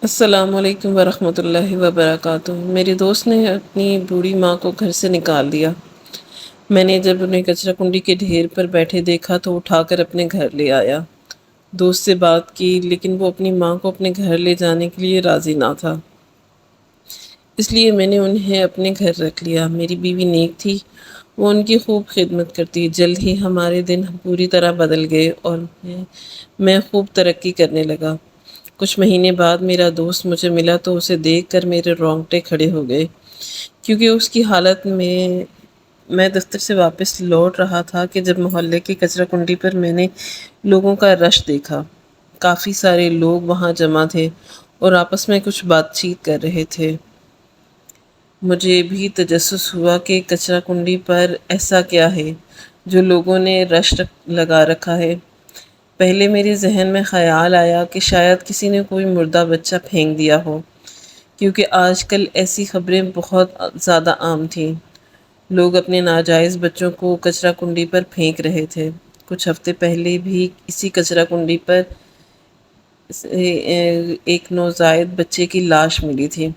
السلام علیکم ورحمۃ اللہ وبرکاتہ۔ میری دوست نے اپنی بوڑھی ماں کو گھر سے نکال دیا۔ میں نے جب انہیں کچرا کنڈی کے ڈھیر پر بیٹھے دیکھا تو اٹھا کر اپنے گھر لے آیا۔ دوست سے بات کی لیکن وہ اپنی ماں کو اپنے گھر لے جانے کے لیے راضی نہ تھا، اس لیے میں نے انہیں اپنے گھر رکھ لیا۔ میری بیوی نیک تھی، وہ ان کی خوب خدمت کرتی۔ جلد ہی ہمارے دن پوری طرح بدل گئے اور میں خوب ترقی کرنے لگا۔ کچھ مہینے بعد میرا دوست مجھے ملا تو اسے دیکھ کر میرے رونگٹے کھڑے ہو گئے، کیونکہ اس کی حالت میں دفتر سے واپس لوٹ رہا تھا کہ جب محلے کی کچرا کنڈی پر میں نے لوگوں کا رش دیکھا۔ کافی سارے لوگ وہاں جمع تھے اور آپس میں کچھ بات چیت کر رہے تھے۔ مجھے بھی تجسس ہوا کہ کچرا کنڈی پر ایسا کیا ہے جو لوگوں نے رش لگا رکھا ہے۔ پہلے میرے ذہن میں خیال آیا کہ شاید کسی نے کوئی مردہ بچہ پھینک دیا ہو، کیونکہ آج کل ایسی خبریں بہت زیادہ عام تھیں۔ لوگ اپنے ناجائز بچوں کو کچرا کنڈی پر پھینک رہے تھے۔ کچھ ہفتے پہلے بھی اسی کچرا کنڈی پر ایک نوزائیدہ بچے کی لاش ملی تھی۔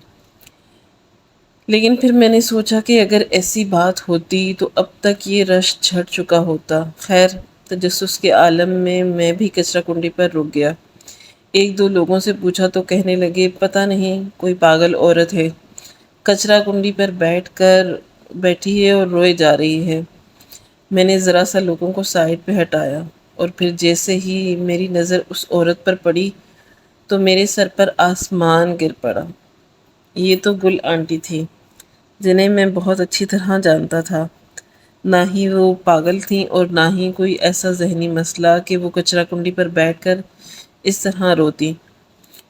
لیکن پھر میں نے سوچا کہ اگر ایسی بات ہوتی تو اب تک یہ رش جھٹ چکا ہوتا۔ خیر، تجسس کے عالم میں بھی کچرا کنڈی پر رک گیا۔ ایک دو لوگوں سے پوچھا تو کہنے لگے پتہ نہیں کوئی پاگل عورت ہے، کچرا کنڈی پر بیٹھی ہے اور روئے جا رہی ہے۔ میں نے ذرا سا لوگوں کو سائڈ پہ ہٹایا اور پھر جیسے ہی میری نظر اس عورت پر پڑی تو میرے سر پر آسمان گر پڑا۔ یہ تو گل آنٹی تھی، جنہیں میں بہت اچھی طرح جانتا تھا۔ نہ ہی وہ پاگل تھیں اور نہ ہی کوئی ایسا ذہنی مسئلہ کہ وہ کچرا کنڈی پر بیٹھ کر اس طرح روتی۔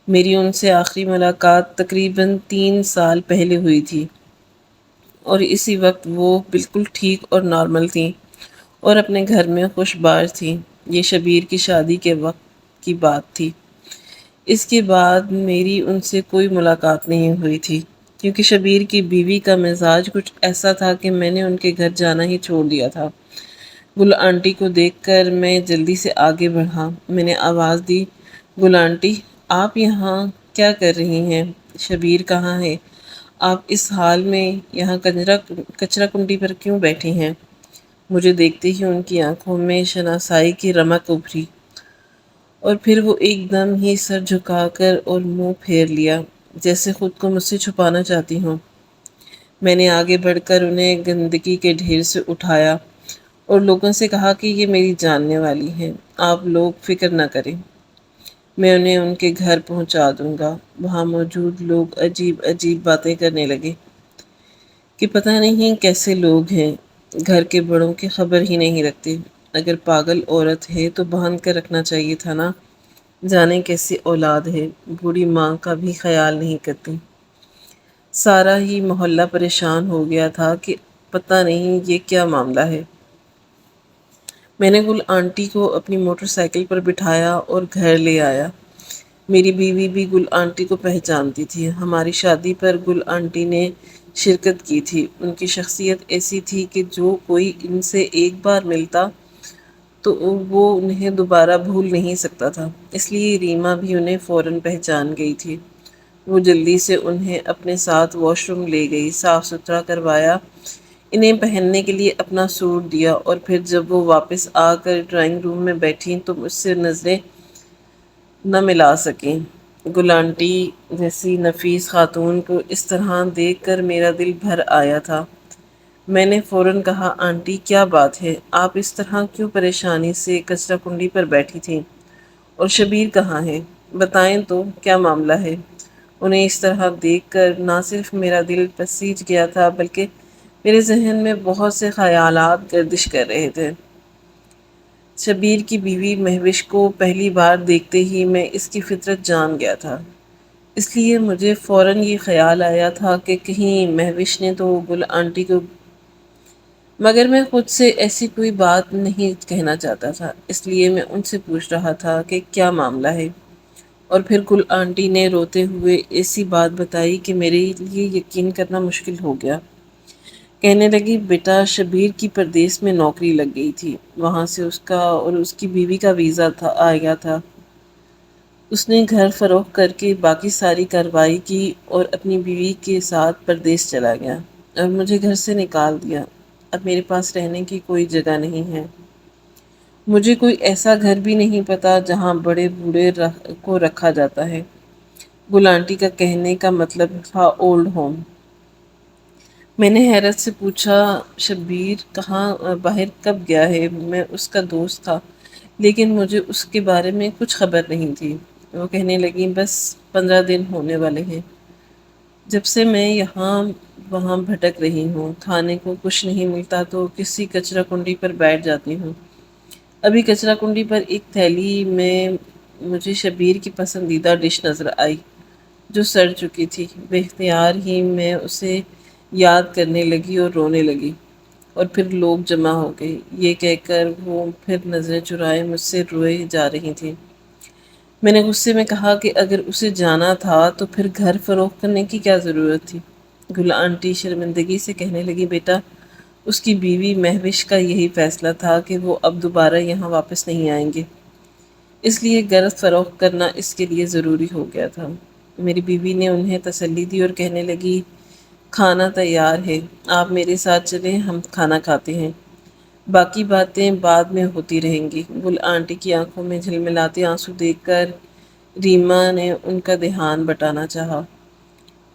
میری ان سے آخری ملاقات تقریباً 3 سال پہلے ہوئی تھی اور اسی وقت وہ بالکل ٹھیک اور نارمل تھیں اور اپنے گھر میں خوش بار تھیں۔ یہ شبیر کی شادی کے وقت کی بات تھی۔ اس کے بعد میری ان سے کوئی ملاقات نہیں ہوئی تھی، کیونکہ شبیر کی بیوی کا مزاج کچھ ایسا تھا کہ میں نے ان کے گھر جانا ہی چھوڑ دیا تھا۔ گل آنٹی کو دیکھ کر میں جلدی سے آگے بڑھا۔ میں نے آواز دی، گل آنٹی، آپ یہاں کیا کر رہی ہیں؟ شبیر کہاں ہے؟ آپ اس حال میں یہاں کچرا کنڈی پر کیوں بیٹھی ہیں؟ مجھے دیکھتے ہی ان کی آنکھوں میں شناسائی کی رمق ابھری اور پھر وہ ایک دم ہی سر جھکا کر اور منہ پھیر لیا، جیسے خود کو مجھ سے چھپانا چاہتی ہوں۔ میں نے آگے بڑھ کر انہیں گندگی کے ڈھیر سے اٹھایا اور لوگوں سے کہا کہ یہ میری جاننے والی ہیں، آپ لوگ فکر نہ کریں، میں انہیں ان کے گھر پہنچا دوں گا۔ وہاں موجود لوگ عجیب عجیب باتیں کرنے لگے کہ پتہ نہیں کیسے لوگ ہیں، گھر کے بڑوں کی خبر ہی نہیں رکھتے۔ اگر پاگل عورت ہے تو باندھ کر رکھنا چاہیے تھا نا، جانے کیسی اولاد ہے، بوڑھی ماں کا بھی خیال نہیں کرتی۔ سارا ہی محلہ پریشان ہو گیا تھا کہ پتہ نہیں یہ کیا معاملہ ہے۔ میں نے گل آنٹی کو اپنی موٹر سائیکل پر بٹھایا اور گھر لے آیا۔ میری بیوی بھی گل آنٹی کو پہچانتی تھی۔ ہماری شادی پر گل آنٹی نے شرکت کی تھی۔ ان کی شخصیت ایسی تھی کہ جو کوئی ان سے ایک بار ملتا تو وہ انہیں دوبارہ بھول نہیں سکتا تھا، اس لیے ریما بھی انہیں فوراً پہچان گئی تھی۔ وہ جلدی سے انہیں اپنے ساتھ واش روم لے گئی، صاف ستھرا کروایا، انہیں پہننے کے لیے اپنا سوٹ دیا اور پھر جب وہ واپس آ کر ڈرائنگ روم میں بیٹھیں تو مجھ سے نظریں نہ ملا سکیں۔ گل آنٹی جیسی نفیس خاتون کو اس طرح دیکھ کر میرا دل بھر آیا تھا۔ میں نے فوراً کہا، آنٹی کیا بات ہے؟ آپ اس طرح کیوں پریشانی سے کچرا کنڈی پر بیٹھی تھیں؟ اور شبیر کہاں ہے؟ بتائیں تو کیا معاملہ ہے؟ انہیں اس طرح دیکھ کر نہ صرف میرا دل پسیج گیا تھا بلکہ میرے ذہن میں بہت سے خیالات گردش کر رہے تھے۔ شبیر کی بیوی مہوش کو پہلی بار دیکھتے ہی میں اس کی فطرت جان گیا تھا، اس لیے مجھے فوراً یہ خیال آیا تھا کہ کہیں مہوش نے تو گل آنٹی کو، مگر میں خود سے ایسی کوئی بات نہیں کہنا چاہتا تھا، اس لیے میں ان سے پوچھ رہا تھا کہ کیا معاملہ ہے۔ اور پھر گل آنٹی نے روتے ہوئے ایسی بات بتائی کہ میرے لیے یقین کرنا مشکل ہو گیا۔ کہنے لگی، بیٹا شبیر کی پردیس میں نوکری لگ گئی تھی، وہاں سے اس کا اور اس کی بیوی کا ویزا آ گیا تھا۔ اس نے گھر فروخت کر کے باقی ساری کارروائی کی اور اپنی بیوی کے ساتھ پردیس چلا گیا اور مجھے گھر سے نکال دیا۔ اب میرے پاس رہنے کی کوئی جگہ نہیں ہے۔ مجھے کوئی ایسا گھر بھی نہیں پتا جہاں بڑے بوڑھے کو رکھا جاتا ہے۔ گل آنٹی کا کہنے کا مطلب تھا اولڈ ہوم۔ میں نے حیرت سے پوچھا، شبیر کہاں باہر کب گیا ہے؟ میں اس کا دوست تھا لیکن مجھے اس کے بارے میں کچھ خبر نہیں تھی۔ وہ کہنے لگی، بس 15 دن ہونے والے ہیں جب سے میں یہاں وہاں بھٹک رہی ہوں۔ کھانے کو کچھ نہیں ملتا تو کسی کچرا کنڈی پر بیٹھ جاتی ہوں۔ ابھی کچرا کنڈی پر ایک تھیلی میں مجھے شبیر کی پسندیدہ ڈش نظر آئی جو سڑ چکی تھی۔ بے اختیار ہی میں اسے یاد کرنے لگی اور رونے لگی، اور پھر لوگ جمع ہو گئے۔ یہ کہہ کر وہ پھر نظریں چرائے مجھ سے روئے جا رہی تھی۔ میں نے غصے میں کہا کہ اگر اسے جانا تھا تو پھر گھر فروخت کرنے کی کیا ضرورت تھی؟ گل آنٹی شرمندگی سے کہنے لگی، بیٹا، اس کی بیوی مہوش کا یہی فیصلہ تھا کہ وہ اب دوبارہ یہاں واپس نہیں آئیں گے، اس لیے گھر فروخت کرنا اس کے لیے ضروری ہو گیا تھا۔ میری بیوی نے انہیں تسلی دی اور کہنے لگی، کھانا تیار ہے، آپ میرے ساتھ چلیں، ہم کھانا کھاتے ہیں، باقی باتیں بعد میں ہوتی رہیں گی۔ گل آنٹی کی آنکھوں میں جھلملاتے آنسو دیکھ کر ریما نے ان کا دھیان بٹانا چاہا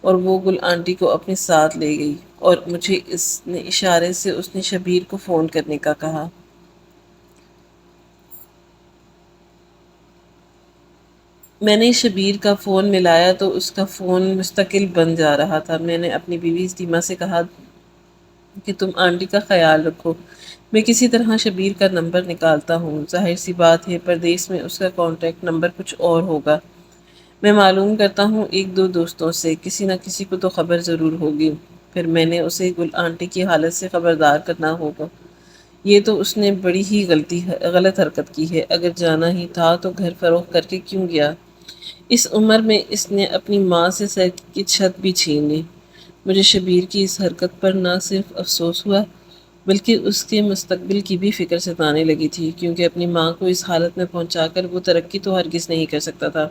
اور وہ گل آنٹی کو اپنے ساتھ لے گئی، اور مجھے اس نے اشارے سے اس نے شبیر کو فون کرنے کا کہا۔ میں نے شبیر کا فون ملایا تو اس کا فون مستقل بن جا رہا تھا۔ میں نے اپنی بیوی ریما سے کہا کہ تم آنٹی کا خیال رکھو، میں کسی طرح شبیر کا نمبر نکالتا ہوں۔ ظاہر سی بات ہے پردیس میں اس کا کانٹیکٹ نمبر کچھ اور ہوگا۔ میں معلوم کرتا ہوں ایک دو دوستوں سے، کسی نہ کسی کو تو خبر ضرور ہوگی۔ پھر میں نے اسے گل آنٹی کی حالت سے خبردار کرنا ہوگا۔ یہ تو اس نے بڑی ہی غلط حرکت کی ہے۔ اگر جانا ہی تھا تو گھر فروخت کر کے کیوں گیا؟ اس عمر میں اس نے اپنی ماں سے سر کی چھت بھی چھین لی۔ مجھے شبیر کی اس حرکت پر نہ صرف افسوس ہوا بلکہ اس کے مستقبل کی بھی فکر ستانے لگی تھی، کیونکہ اپنی ماں کو اس حالت میں پہنچا کر وہ ترقی تو ہرگز نہیں کر سکتا تھا۔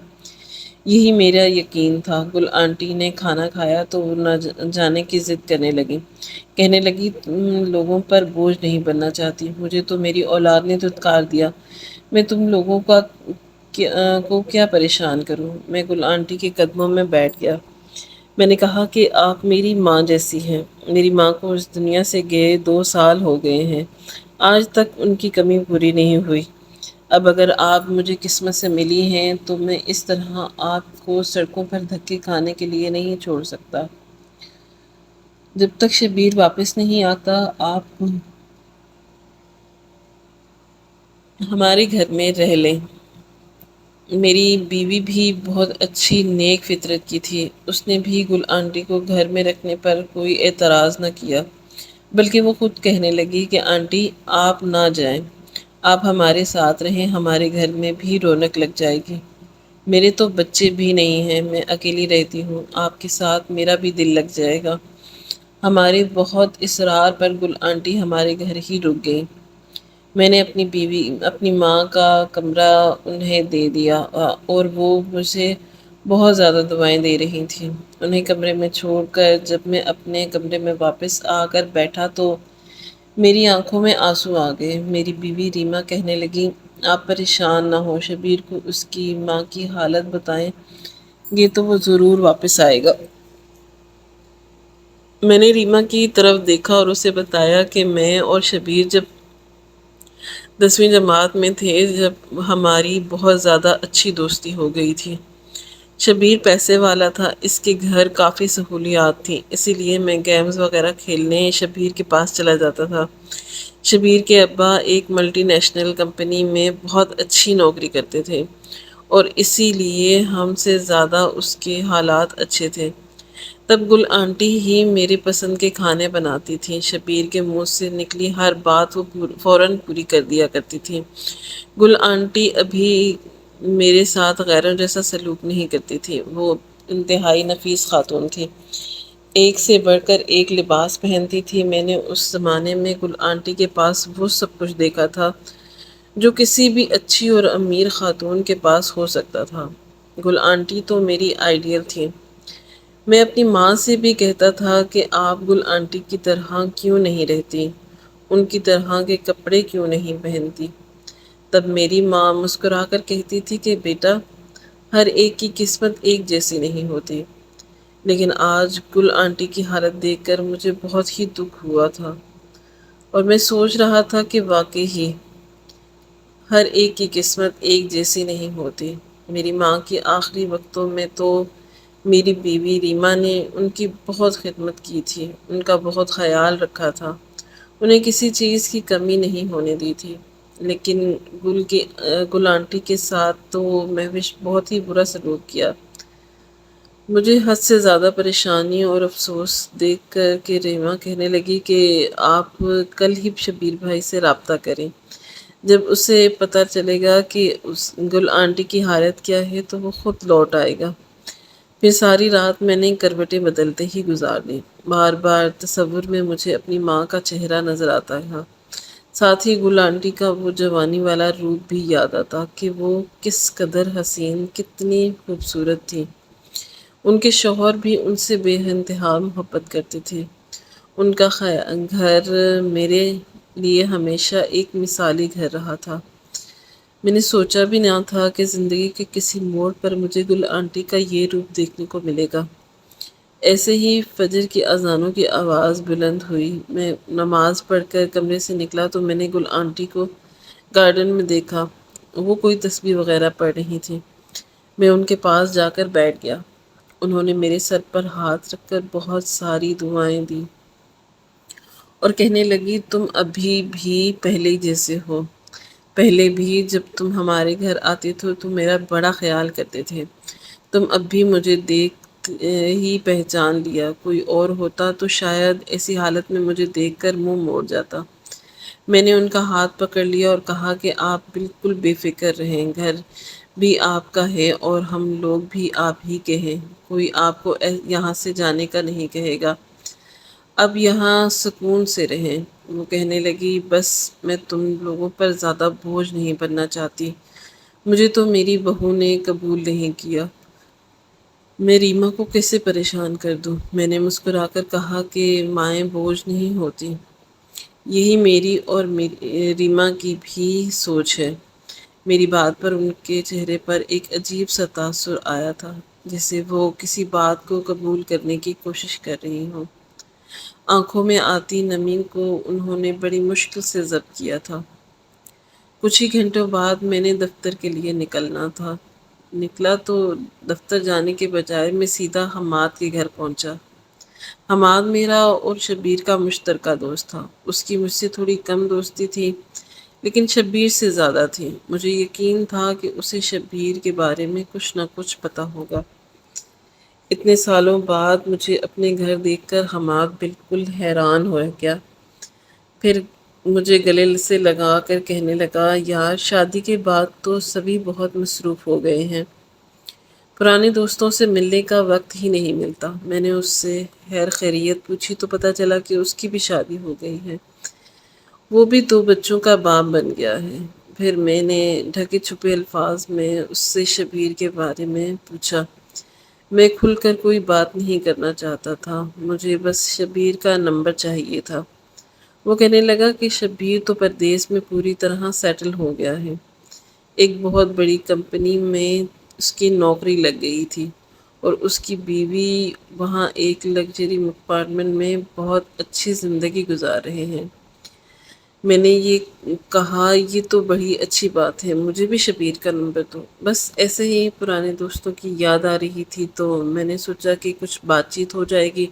یہی میرا یقین تھا۔ گل آنٹی نے کھانا کھایا تو وہ نہ جانے کی ضد کرنے لگی، کہنے لگی، تم لوگوں پر بوجھ نہیں بننا چاہتی، مجھے تو میری اولاد نے دھتکار دیا، میں تم لوگوں کو کیا پریشان کروں؟ میں گل آنٹی کے قدموں میں بیٹھ گیا۔ میں نے کہا کہ آپ میری ماں جیسی ہیں۔ میری ماں کو اس دنیا سے گئے 2 سال ہو گئے ہیں، آج تک ان کی کمی پوری نہیں ہوئی۔ اب اگر آپ مجھے قسمت سے ملی ہیں تو میں اس طرح آپ کو سڑکوں پر دھکے کھانے کے لیے نہیں چھوڑ سکتا۔ جب تک شبیر واپس نہیں آتا آپ ہمارے گھر میں رہ لیں۔ میری بیوی بھی بہت اچھی نیک فطرت کی تھی، اس نے بھی گل آنٹی کو گھر میں رکھنے پر کوئی اعتراض نہ کیا، بلکہ وہ خود کہنے لگی کہ آنٹی آپ نہ جائیں، آپ ہمارے ساتھ رہیں، ہمارے گھر میں بھی رونق لگ جائے گی۔ میرے تو بچے بھی نہیں ہیں، میں اکیلی رہتی ہوں، آپ کے ساتھ میرا بھی دل لگ جائے گا۔ ہمارے بہت اصرار پر گل آنٹی ہمارے گھر ہی رک گئی۔ میں نے اپنی ماں کا کمرہ انہیں دے دیا اور وہ مجھے بہت زیادہ دعائیں دے رہی تھیں۔ انہیں کمرے میں چھوڑ کر جب میں اپنے کمرے میں واپس آ کر بیٹھا تو میری آنکھوں میں آنسو آ گئے۔ میری بیوی ریما کہنے لگی، آپ پریشان نہ ہو، شبیر کو اس کی ماں کی حالت بتائیں گے تو وہ ضرور واپس آئے گا۔ میں نے ریما کی طرف دیکھا اور اسے بتایا کہ میں اور شبیر جب 10ویں جماعت میں تھے، جب ہماری بہت زیادہ اچھی دوستی ہو گئی تھی۔ شبیر پیسے والا تھا، اس کے گھر کافی سہولیات تھیں، اسی لیے میں گیمز وغیرہ کھیلنے شبیر کے پاس چلا جاتا تھا۔ شبیر کے ابا ایک ملٹی نیشنل کمپنی میں بہت اچھی نوکری کرتے تھے اور اسی لیے ہم سے زیادہ اس کے حالات اچھے تھے۔ تب گل آنٹی ہی میرے پسند کے کھانے بناتی تھیں، شبیر کے منہ سے نکلی ہر بات وہ فوراً پوری کر دیا کرتی تھیں۔ گل آنٹی ابھی میرے ساتھ غیروں جیسا سلوک نہیں کرتی تھی، وہ انتہائی نفیس خاتون تھی، ایک سے بڑھ کر ایک لباس پہنتی تھی۔ میں نے اس زمانے میں گل آنٹی کے پاس وہ سب کچھ دیکھا تھا جو کسی بھی اچھی اور امیر خاتون کے پاس ہو سکتا تھا۔ گل آنٹی تو میری آئیڈیل تھی۔ میں اپنی ماں سے بھی کہتا تھا کہ آپ گل آنٹی کی طرح کیوں نہیں رہتی، ان کی طرح کے کپڑے کیوں نہیں پہنتی۔ تب میری ماں مسکرا کر کہتی تھی کہ بیٹا، ہر ایک کی قسمت ایک جیسی نہیں ہوتی۔ لیکن آج گل آنٹی کی حالت دیکھ کر مجھے بہت ہی دکھ ہوا تھا، اور میں سوچ رہا تھا کہ واقعی ہی ہر ایک کی قسمت ایک جیسی نہیں ہوتی۔ میری ماں کے آخری وقتوں میں تو میری بیوی ریما نے ان کی بہت خدمت کی تھی، ان کا بہت خیال رکھا تھا، انہیں کسی چیز کی کمی نہیں ہونے دی تھی۔ لیکن گل آنٹی کے ساتھ تو میں بہت ہی برا سلوک کیا۔ مجھے حد سے زیادہ پریشانی اور افسوس دیکھ کر کہ ریما کہنے لگی کہ آپ کل ہی شبیر بھائی سے رابطہ کریں، جب اسے پتہ چلے گا کہ گل آنٹی کی حالت کیا ہے تو وہ خود لوٹ آئے گا۔ پھر ساری رات میں نے کروٹیں بدلتے ہی گزار دی۔ بار بار تصور میں مجھے اپنی ماں کا چہرہ نظر آتا ہے، ساتھ ہی گل آنٹی کا وہ جوانی والا روپ بھی یاد آتا کہ وہ کس قدر حسین، کتنی خوبصورت تھی۔ ان کے شوہر بھی ان سے بے انتہا محبت کرتے تھے۔ ان کا گھر میرے لیے ہمیشہ ایک مثالی گھر رہا تھا۔ میں نے سوچا بھی نہ تھا کہ زندگی کے کسی موڑ پر مجھے گل آنٹی کا یہ روپ دیکھنے کو ملے گا۔ ایسے ہی فجر کی اذانوں کی آواز بلند ہوئی۔ میں نماز پڑھ کر کمرے سے نکلا تو میں نے گل آنٹی کو گارڈن میں دیکھا، وہ کوئی تسبیح وغیرہ پڑھ رہی تھی۔ میں ان کے پاس جا کر بیٹھ گیا۔ انہوں نے میرے سر پر ہاتھ رکھ کر بہت ساری دعائیں دی اور کہنے لگی، تم ابھی بھی پہلے جیسے ہو۔ پہلے بھی جب تم ہمارے گھر آتے تھے تو میرا بڑا خیال کرتے تھے۔ تم اب بھی مجھے دیکھ ہی پہچان لیا، کوئی اور ہوتا تو شاید ایسی حالت میں مجھے دیکھ کر منہ موڑ جاتا۔ میں نے ان کا ہاتھ پکڑ لیا اور کہا کہ آپ بالکل بے فکر رہیں، گھر بھی آپ کا ہے اور ہم لوگ بھی آپ ہی کے ہیں، کوئی آپ کو یہاں سے جانے کا نہیں کہے گا، اب یہاں سکون سے رہیں۔ وہ کہنے لگی، بس میں تم لوگوں پر زیادہ بوجھ نہیں بننا چاہتی، مجھے تو میری بہو نے قبول نہیں کیا، میں ریما کو کیسے پریشان کر دوں۔ میں نے مسکرا کر کہا کہ مائیں بوجھ نہیں ہوتی، یہی میری اور ریما کی بھی سوچ ہے۔ میری بات پر ان کے چہرے پر ایک عجیب سا تاثر آیا تھا، جیسے وہ کسی بات کو قبول کرنے کی کوشش کر رہی ہوں۔ آنکھوں میں آتی نمی کو انہوں نے بڑی مشکل سے ضبط کیا تھا۔ کچھ ہی گھنٹوں بعد میں نے دفتر کے لیے نکلا تو دفتر جانے کے بجائے میں سیدھا حماد کے گھر پہنچا۔ حماد میرا اور شبیر کا مشترکہ دوست تھا۔ اس کی مجھ سے تھوڑی کم دوستی تھی، لیکن شبیر سے زیادہ تھی۔ مجھے یقین تھا کہ اسے شبیر کے بارے میں کچھ نہ کچھ پتہ ہوگا۔ اتنے سالوں بعد مجھے اپنے گھر دیکھ کر حماد بالکل حیران ہو گیا، پھر مجھے گلے سے لگا کر کہنے لگا، یار شادی کے بعد تو سبھی بہت مصروف ہو گئے ہیں، پرانے دوستوں سے ملنے کا وقت ہی نہیں ملتا۔ میں نے اس سے خیر خیریت پوچھی تو پتہ چلا کہ اس کی بھی شادی ہو گئی ہے، وہ بھی 2 بچوں کا باپ بن گیا ہے۔ پھر میں نے ڈھکے چھپے الفاظ میں اس سے شبیر کے بارے میں پوچھا۔ میں کھل کر کوئی بات نہیں کرنا چاہتا تھا، مجھے بس شبیر کا نمبر چاہیے تھا۔ وہ کہنے لگا کہ شبیر تو پردیس میں پوری طرح سیٹل ہو گیا ہے، ایک بہت بڑی کمپنی میں اس کی نوکری لگ گئی تھی اور اس کی بیوی وہاں ایک لگژری اپارٹمنٹ میں بہت اچھی زندگی گزار رہے ہیں۔ میں نے یہ کہا، یہ تو بڑی اچھی بات ہے، مجھے بھی شبیر کا نمبر دو۔ بس ایسے ہی پرانے دوستوں کی یاد آ رہی تھی تو میں نے سوچا کہ کچھ بات چیت ہو جائے گی۔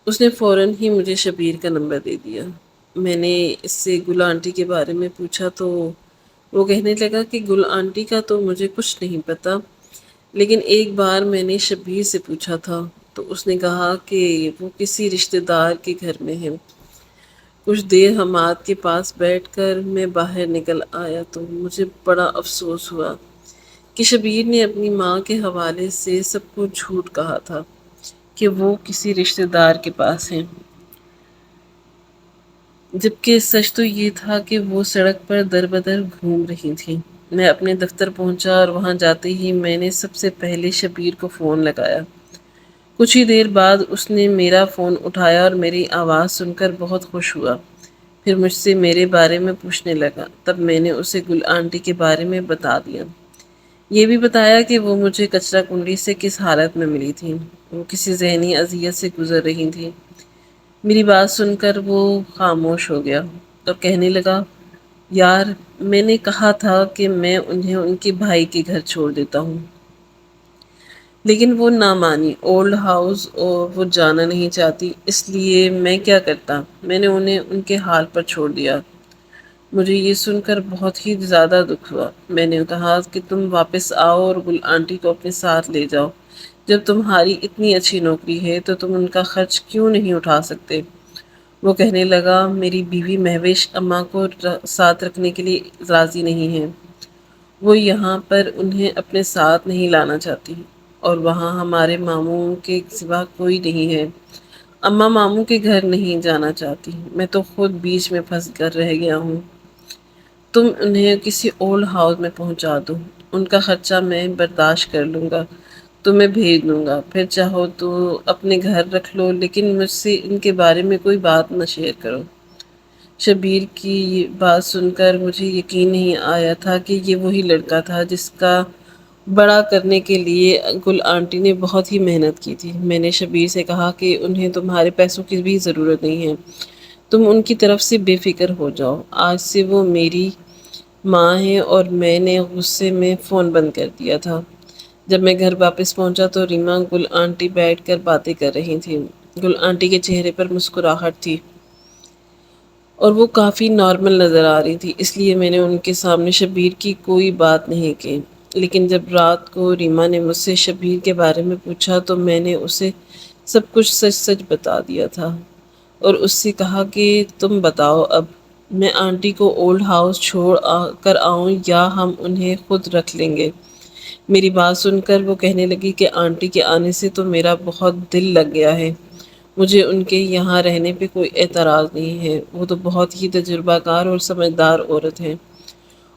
اس نے فوراً ہی مجھے شبیر کا نمبر دے دیا۔ میں نے اس سے گل آنٹی کے بارے میں پوچھا تو وہ کہنے لگا کہ گل آنٹی کا تو مجھے کچھ نہیں پتہ، لیکن ایک بار میں نے شبیر سے پوچھا تھا تو اس نے کہا کہ وہ کسی رشتہ دار کے گھر میں ہے۔ کچھ دیر حماد کے پاس بیٹھ کر میں باہر نکل آیا تو مجھے بڑا افسوس ہوا کہ شبیر نے اپنی ماں کے حوالے سے سب کو جھوٹ کہا تھا کہ وہ کسی رشتہ دار کے پاس ہیں، جبکہ سچ تو یہ تھا کہ وہ سڑک پر در بدر گھوم رہی تھی۔ میں اپنے دفتر پہنچا اور وہاں جاتے ہی میں نے سب سے پہلے شبیر کو فون لگایا۔ کچھ ہی دیر بعد اس نے میرا فون اٹھایا اور میری آواز سن کر بہت خوش ہوا۔ پھر مجھ سے میرے بارے میں پوچھنے لگا۔ تب میں نے اسے گل آنٹی کے بارے میں بتا دیا۔ یہ بھی بتایا کہ وہ مجھے کچرا کنڈی سے کس حالت میں ملی تھی۔ وہ کسی ذہنی اذیت سے گزر رہی تھی۔ میری بات سن کر وہ خاموش ہو گیا اور کہنے لگا، یار میں نے کہا تھا کہ میں انہیں ان کے بھائی کے گھر چھوڑ دیتا ہوں، لیکن وہ نہ مانی۔ اولڈ ہاؤس اور وہ جانا نہیں چاہتی، اس لیے میں کیا کرتا، میں نے انہیں ان کے حال پر چھوڑ دیا۔ مجھے یہ سن کر بہت ہی زیادہ دکھ ہوا۔ میں نے کہا کہ تم واپس آؤ اور گل آنٹی کو اپنے ساتھ لے جاؤ۔ جب تمہاری اتنی اچھی نوکری ہے تو تم ان کا خرچ کیوں نہیں اٹھا سکتے؟ وہ کہنے لگا، میری بیوی مہوش اماں کو ساتھ رکھنے کے لیے راضی نہیں ہے۔ وہ یہاں پر انہیں اپنے ساتھ نہیں لانا چاہتی اور وہاں ہمارے ماموں کے سوا کوئی نہیں ہے۔ اماں ماموں کے گھر نہیں جانا چاہتی، میں تو خود بیچ میں پھنس کر رہ گیا ہوں۔ تم انہیں کسی اولڈ ہاؤس میں پہنچا دو، ان کا خرچہ میں برداشت کر لوں گا، تمہیں بھیج دوں گا، پھر چاہو تو اپنے گھر رکھ لو، لیکن مجھ سے ان کے بارے میں کوئی بات نہ شیئر کرو۔ شبیر کی یہ بات سن کر مجھے یقین نہیں آیا تھا کہ یہ وہی لڑکا تھا جس کا بڑا کرنے کے لیے گل آنٹی نے بہت ہی محنت کی تھی۔ میں نے شبیر سے کہا کہ انہیں تمہارے پیسوں کی بھی ضرورت نہیں ہے، تم ان کی طرف سے بے فکر ہو جاؤ۔ آج سے وہ میری ماں ہے۔ اور میں نے غصے میں فون بند کر دیا تھا۔ جب میں گھر واپس پہنچا تو ریما گل آنٹی بیٹھ کر باتیں کر رہی تھی۔ گل آنٹی کے چہرے پر مسکراہٹ تھی اور وہ کافی نارمل نظر آ رہی تھی، اس لیے میں نے ان کے سامنے شبیر کی کوئی بات نہیں کی۔ لیکن جب رات کو ریما نے مجھ سے شبیر کے بارے میں پوچھا تو میں نے اسے سب کچھ سچ سچ بتا دیا تھا اور اس سے کہا کہ تم بتاؤ اب میں آنٹی کو اولڈ ہاؤس چھوڑ کر آؤں یا ہم انہیں خود رکھ لیں گے۔ میری بات سن کر وہ کہنے لگی کہ آنٹی کے آنے سے تو میرا بہت دل لگ گیا ہے، مجھے ان کے یہاں رہنے پہ کوئی اعتراض نہیں ہے، وہ تو بہت ہی تجربہ کار اور سمجھدار عورت ہیں،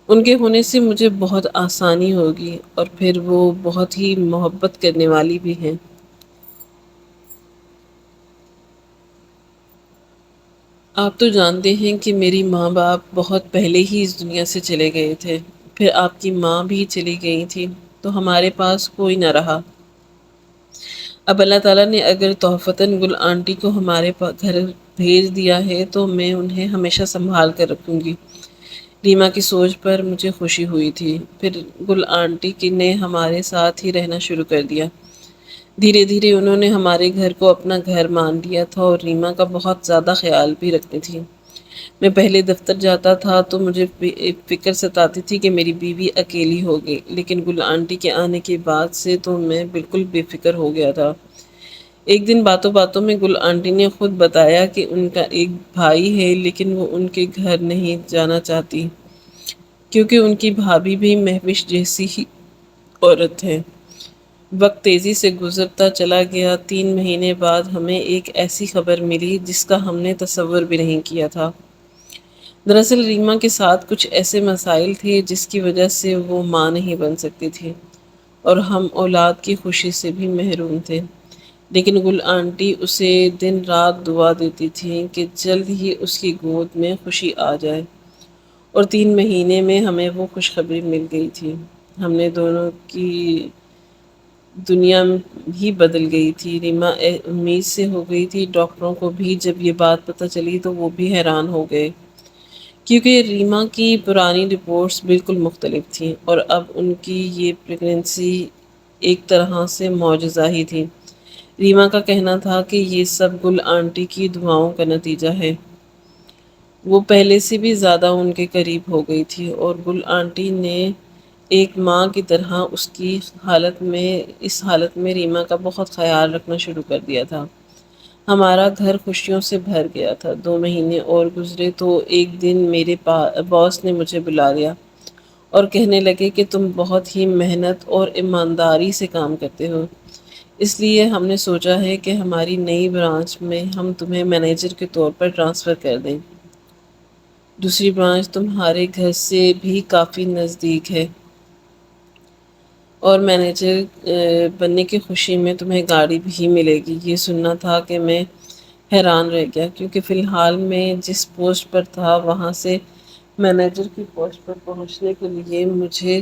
ان کے ہونے سے مجھے بہت آسانی ہوگی، اور پھر وہ بہت ہی محبت کرنے والی بھی ہیں۔ آپ تو جانتے ہیں کہ میری ماں باپ بہت پہلے ہی اس دنیا سے چلے گئے تھے، پھر آپ کی ماں بھی چلی گئی تھی تو ہمارے پاس کوئی نہ رہا۔ اب اللہ تعالیٰ نے اگر تحفتاً گل آنٹی کو ہمارے گھر بھیج دیا ہے تو میں انہیں ہمیشہ سنبھال کر رکھوں گی۔ ریما کی سوچ پر مجھے خوشی ہوئی تھی۔ پھر گل آنٹی نے ہمارے ساتھ ہی رہنا شروع کر دیا۔ دھیرے دھیرے انہوں نے ہمارے گھر کو اپنا گھر مان لیا تھا اور ریما کا بہت زیادہ خیال بھی رکھتی تھی۔ میں پہلے دفتر جاتا تھا تو مجھے فکر ستاتی تھی کہ میری بیوی اکیلی ہوگی، لیکن گل آنٹی کے آنے کے بعد سے تو میں بالکل بے فکر ہو گیا تھا۔ ایک دن باتوں باتوں میں گل آنٹی نے خود بتایا کہ ان کا ایک بھائی ہے لیکن وہ ان کے گھر نہیں جانا چاہتی کیونکہ ان کی بھابھی بھی مہوش جیسی ہی عورت ہے۔ وقت تیزی سے گزرتا چلا گیا۔ 3 مہینے بعد ہمیں ایک ایسی خبر ملی جس کا ہم نے تصور بھی نہیں کیا تھا۔ دراصل ریما کے ساتھ کچھ ایسے مسائل تھے جس کی وجہ سے وہ ماں نہیں بن سکتی تھی اور ہم اولاد کی خوشی سے بھی محروم تھے، لیکن گل آنٹی اسے دن رات دعا دیتی تھیں کہ جلد ہی اس کی گود میں خوشی آ جائے، اور 3 مہینے میں ہمیں وہ خوشخبری مل گئی تھی۔ ہم نے دونوں کی دنیا ہی بدل گئی تھی۔ ریما امید سے ہو گئی تھی، ڈاکٹروں کو بھی جب یہ بات پتہ چلی تو وہ بھی حیران ہو گئے کیونکہ ریما کی پرانی رپورٹس بالکل مختلف تھیں اور اب ان کی یہ پریگننسی ایک طرح سے معجزہ ہی تھی۔ ریما کا کہنا تھا کہ یہ سب گل آنٹی کی دعاؤں کا نتیجہ ہے۔ وہ پہلے سے بھی زیادہ ان کے قریب ہو گئی تھی اور گل آنٹی نے ایک ماں کی طرح اس حالت میں ریما کا بہت خیال رکھنا شروع کر دیا تھا۔ ہمارا گھر خوشیوں سے بھر گیا تھا۔ 2 مہینے اور گزرے تو ایک دن میرے باس نے مجھے بلا لیا اور کہنے لگے کہ تم بہت ہی محنت اور ایمانداری سے کام کرتے ہو، اس لیے ہم نے سوچا ہے کہ ہماری نئی برانچ میں ہم تمہیں مینیجر کے طور پر ٹرانسفر کر دیں۔ دوسری برانچ تمہارے گھر سے بھی کافی نزدیک ہے، اور مینیجر بننے کی خوشی میں تمہیں گاڑی بھی ملے گی۔ یہ سننا تھا کہ میں حیران رہ گیا، کیونکہ فی الحال میں جس پوسٹ پر تھا وہاں سے مینیجر کی پوسٹ پر پہنچنے کے لیے مجھے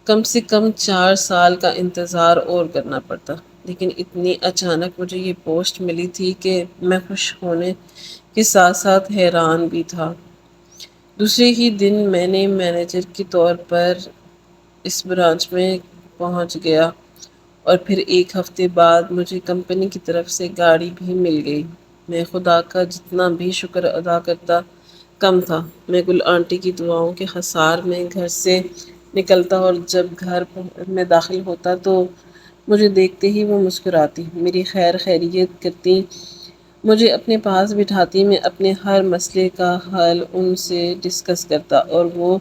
کم سے کم 4 سال کا انتظار اور کرنا پڑتا۔ لیکن اتنی اچانک مجھے یہ پوسٹ ملی تھی کہ میں خوش ہونے کے ساتھ ساتھ حیران بھی تھا۔ دوسرے ہی دن میں نے مینیجر کے طور پر اس برانچ میں پہنچ گیا، اور پھر 1 ہفتے بعد مجھے کمپنی کی طرف سے گاڑی بھی مل گئی۔ میں خدا کا جتنا بھی شکر ادا کرتا کم تھا۔ میں گل آنٹی کی دعاؤں کے حصار میں گھر سے نکلتا اور جب گھر میں داخل ہوتا تو مجھے دیکھتے ہی وہ مسکراتی، میری خیر خیریت کرتی، مجھے اپنے پاس بٹھاتی، میں اپنے ہر مسئلے کا حل ان سے ڈسکس کرتا، اور وہ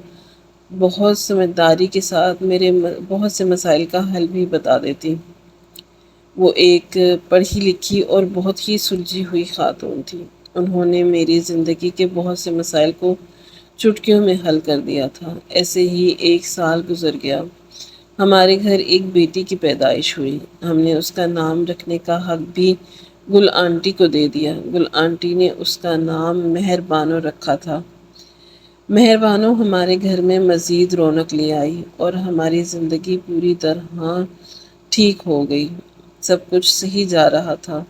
بہت سمجھداری کے ساتھ میرے بہت سے مسائل کا حل بھی بتا دیتی۔ وہ ایک پڑھی لکھی اور بہت ہی سلجھی ہوئی خاتون تھی۔ انہوں نے میری زندگی کے بہت سے مسائل کو چٹکیوں میں حل کر دیا تھا۔ ایسے ہی 1 سال گزر گیا۔ ہمارے گھر ایک بیٹی کی پیدائش ہوئی۔ ہم نے اس کا نام رکھنے کا حق بھی گل آنٹی کو دے دیا۔ گل آنٹی نے اس کا نام مہر بانو رکھا تھا۔ مہر بانو ہمارے گھر میں مزید رونق لے آئی، اور ہماری زندگی پوری طرح ٹھیک ہو گئی۔ سب کچھ صحیح جا رہا تھا۔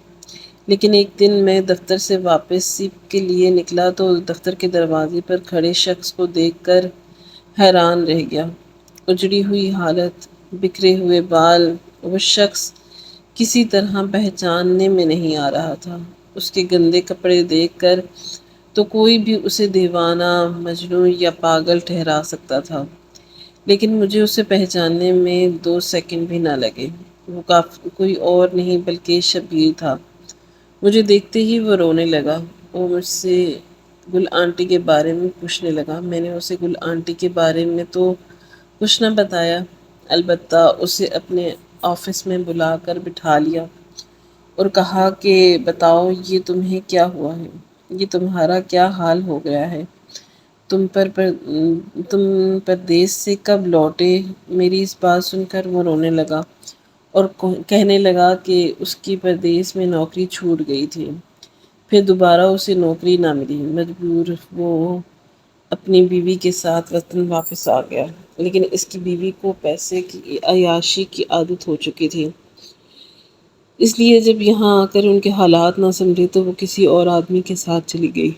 لیکن ایک دن میں دفتر سے واپسی کے لیے نکلا تو دفتر کے دروازے پر کھڑے شخص کو دیکھ کر حیران رہ گیا۔ اجڑی ہوئی حالت، بکھرے ہوئے بال، وہ شخص کسی طرح پہچاننے میں نہیں آ رہا تھا۔ اس کے گندے کپڑے دیکھ کر تو کوئی بھی اسے دیوانہ، مجنون یا پاگل ٹھہرا سکتا تھا، لیکن مجھے اسے پہچاننے میں 2 سیکنڈ بھی نہ لگے۔ وہ کوئی اور نہیں بلکہ شبیر تھا۔ مجھے دیکھتے ہی وہ رونے لگا۔ وہ مجھ سے گل آنٹی کے بارے میں پوچھنے لگا۔ میں نے اسے گل آنٹی کے بارے میں تو کچھ نہ بتایا، البتہ اسے اپنے آفس میں بلا کر بٹھا لیا اور کہا کہ بتاؤ یہ تمہیں کیا ہوا ہے، یہ تمہارا کیا حال ہو گیا ہے، تم پردیس سے کب لوٹے؟ میری اس بات سن کر وہ رونے لگا اور کہنے لگا کہ اس کی پردیس میں نوکری چھوٹ گئی تھی، پھر دوبارہ اسے نوکری نہ ملی، مجبور وہ اپنی بیوی کے ساتھ وطن واپس آ گیا۔ لیکن اس کی بیوی کو پیسے کی عیاشی کی عادت ہو چکی تھی، اس لیے جب یہاں آ کر ان کے حالات نہ سمجھے تو وہ کسی اور آدمی کے ساتھ چلی گئی،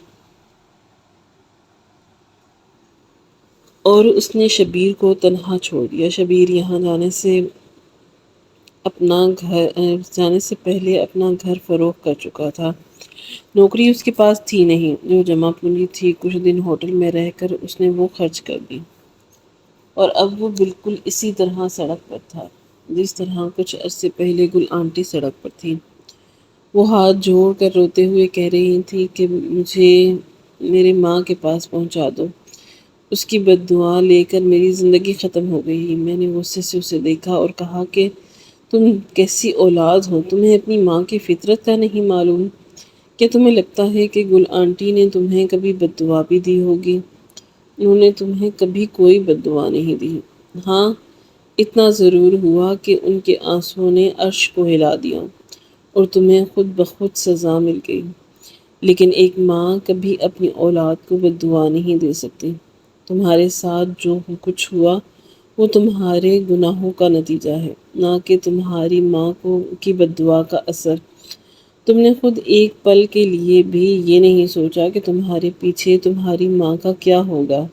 اور اس نے شبیر کو تنہا چھوڑ دیا۔ شبیر یہاں جانے سے پہلے اپنا گھر فروخت کر چکا تھا۔ نوکری اس کے پاس تھی نہیں، جو جمع پونجی تھی کچھ دن ہوٹل میں رہ کر اس نے وہ خرچ کر دی، اور اب وہ بالکل اسی طرح سڑک پر تھا جس طرح کچھ عرصے پہلے گل آنٹی سڑک پر تھی۔ وہ ہاتھ جوڑ کر روتے ہوئے کہہ رہی تھی کہ مجھے میرے ماں کے پاس پہنچا دو، اس کی بد دعا لے کر میری زندگی ختم ہو گئی۔ میں نے غصے سے اسے دیکھا اور کہا کہ تم کیسی اولاد ہو، تمہیں اپنی ماں کی فطرت کا نہیں معلوم؟ کیا تمہیں لگتا ہے کہ گل آنٹی نے تمہیں کبھی بد دعا بھی دی ہوگی؟ انہوں نے تمہیں کبھی کوئی بد دعا نہیں دی۔ ہاں، اتنا ضرور ہوا کہ ان کے آنسوؤں نے عرش کو ہلا دیا اور تمہیں خود بخود سزا مل گئی، لیکن ایک ماں کبھی اپنی اولاد کو بد دعا نہیں دے سکتی۔ تمہارے ساتھ جو کچھ ہوا وہ تمہارے گناہوں کا نتیجہ ہے، نہ کہ تمہاری ماں کی بد دعا کا اثر۔ تم نے خود ایک پل کے لیے بھی یہ نہیں سوچا کہ تمہارے پیچھے تمہاری ماں کا کیا ہوگا،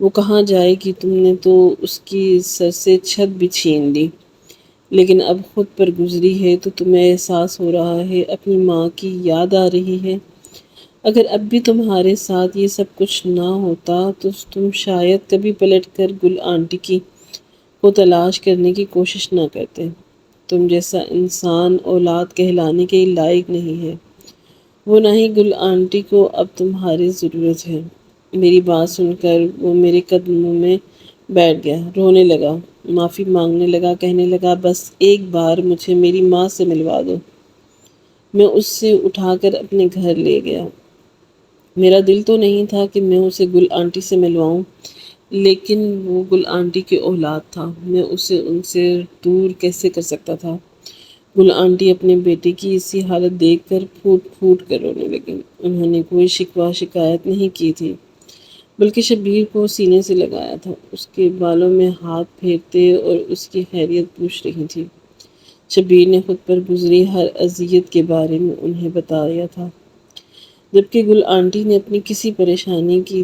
وہ کہاں جائے گی۔ تم نے تو اس کی سر سے چھت بھی چھین لی، لیکن اب خود پر گزری ہے تو تمہیں احساس ہو رہا ہے، اپنی ماں کی یاد آ رہی ہے۔ اگر اب بھی تمہارے ساتھ یہ سب کچھ نہ ہوتا تو تم شاید کبھی پلٹ کر گل آنٹی کو تلاش کرنے کی کوشش نہ کرتے۔ تم جیسا انسان اولاد کہلانے کے لائق نہیں ہے، وہ نہ ہی گل آنٹی کو اب تمہاری ضرورت ہے۔ میری بات سن کر وہ میرے قدموں میں بیٹھ گیا، رونے لگا، معافی مانگنے لگا، کہنے لگا بس ایک بار مجھے میری ماں سے ملوا دو۔ میں اس سے اٹھا کر اپنے گھر لے گیا۔ میرا دل تو نہیں تھا کہ میں اسے گل آنٹی سے ملواؤں، لیکن وہ گل آنٹی کی اولاد تھا، میں اسے ان سے دور کیسے کر سکتا تھا؟ گل آنٹی اپنے بیٹے کی اسی حالت دیکھ کر پھوٹ پھوٹ کر رونے لگیں۔ انہوں نے کوئی شکوہ شکایت نہیں کی تھی، بلکہ شبیر کو سینے سے لگایا تھا، اس کے بالوں میں ہاتھ پھیرتے اور اس کی خیریت پوچھ رہی تھی۔ شبیر نے خود پر گزری ہر اذیت کے بارے میں انہیں بتایا تھا، جبکہ گل آنٹی نے اپنی کسی پریشانی کی،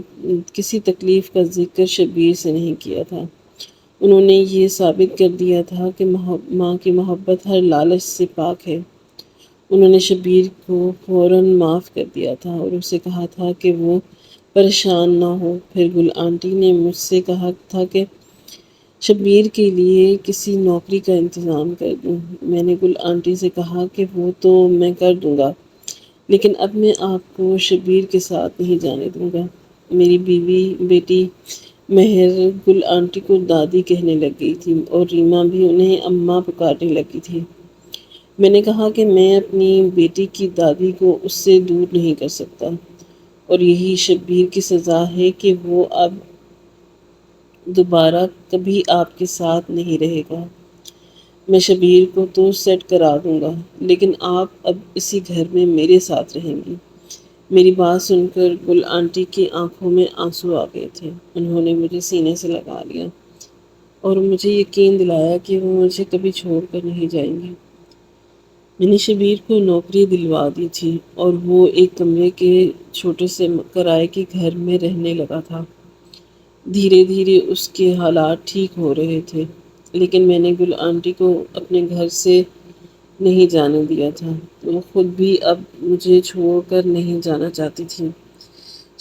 کسی تکلیف کا ذکر شبیر سے نہیں کیا تھا۔ انہوں نے یہ ثابت کر دیا تھا کہ ماں کی محبت ہر لالچ سے پاک ہے۔ انہوں نے شبیر کو فوراً معاف کر دیا تھا اور اسے کہا تھا کہ وہ پریشان نہ ہو۔ پھر گل آنٹی نے مجھ سے کہا تھا کہ شبیر کے لیے کسی نوکری کا انتظام کر دوں۔ میں نے گل آنٹی سے کہا کہ وہ تو میں کر دوں گا، لیکن اب میں آپ کو شبیر کے ساتھ نہیں جانے دوں گا۔ میری بیٹی مہر گل آنٹی کو دادی کہنے لگ گئی تھی اور ریما بھی انہیں اماں پکارنے لگی تھی۔ میں نے کہا کہ میں اپنی بیٹی کی دادی کو اس سے دور نہیں کر سکتا، اور یہی شبیر کی سزا ہے کہ وہ اب دوبارہ کبھی آپ کے ساتھ نہیں رہے گا۔ میں شبیر کو تو سیٹ کرا دوں گا، لیکن آپ اب اسی گھر میں میرے ساتھ رہیں گی۔ میری بات سن کر گل آنٹی کی آنکھوں میں آنسو آ گئے تھے۔ انہوں نے مجھے سینے سے لگا لیا اور مجھے یقین دلایا کہ وہ مجھے کبھی چھوڑ کر نہیں جائیں گی۔ میں نے شبیر کو نوکری دلوا دی تھی اور وہ ایک کمرے کے چھوٹے سے کرائے کے گھر میں رہنے لگا تھا۔ دھیرے دھیرے اس کے حالات ٹھیک ہو رہے تھے، لیکن میں نے گل آنٹی کو اپنے گھر سے نہیں جانے دیا تھا۔ وہ خود بھی اب مجھے چھوڑ کر نہیں جانا چاہتی تھی۔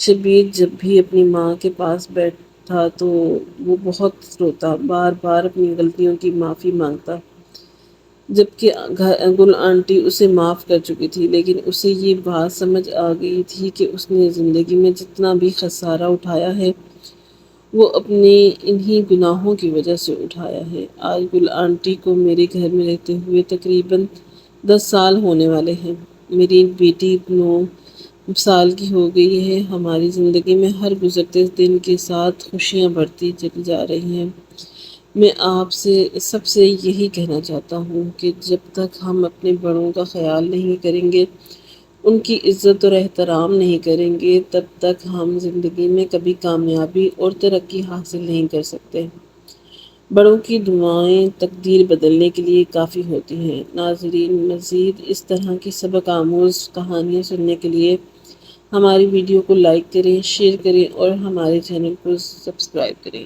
شبیر جب بھی اپنی ماں کے پاس بیٹھتا تو وہ بہت روتا، بار بار اپنی غلطیوں کی معافی مانگتا، جبکہ گل آنٹی اسے معاف کر چکی تھی، لیکن اسے یہ بات سمجھ آ گئی تھی کہ اس نے زندگی میں جتنا بھی خسارہ اٹھایا ہے وہ اپنے انہی گناہوں کی وجہ سے اٹھایا ہے۔ آج گل آنٹی کو میرے گھر میں رہتے ہوئے تقریباً 10 سال ہونے والے ہیں۔ میری بیٹی 9 سال کی ہو گئی ہے۔ ہماری زندگی میں ہر گزرتے دن کے ساتھ خوشیاں بڑھتی چلی جا رہی ہیں۔ میں آپ سے سب سے یہی کہنا چاہتا ہوں کہ جب تک ہم اپنے بڑوں کا خیال نہیں کریں گے، ان کی عزت اور احترام نہیں کریں گے، تب تک ہم زندگی میں کبھی کامیابی اور ترقی حاصل نہیں کر سکتے۔ بڑوں کی دعائیں تقدیر بدلنے کے لیے کافی ہوتی ہیں۔ ناظرین، مزید اس طرح کی سبق آموز کہانیاں سننے کے لیے ہماری ویڈیو کو لائک کریں، شیئر کریں اور ہمارے چینل کو سبسکرائب کریں۔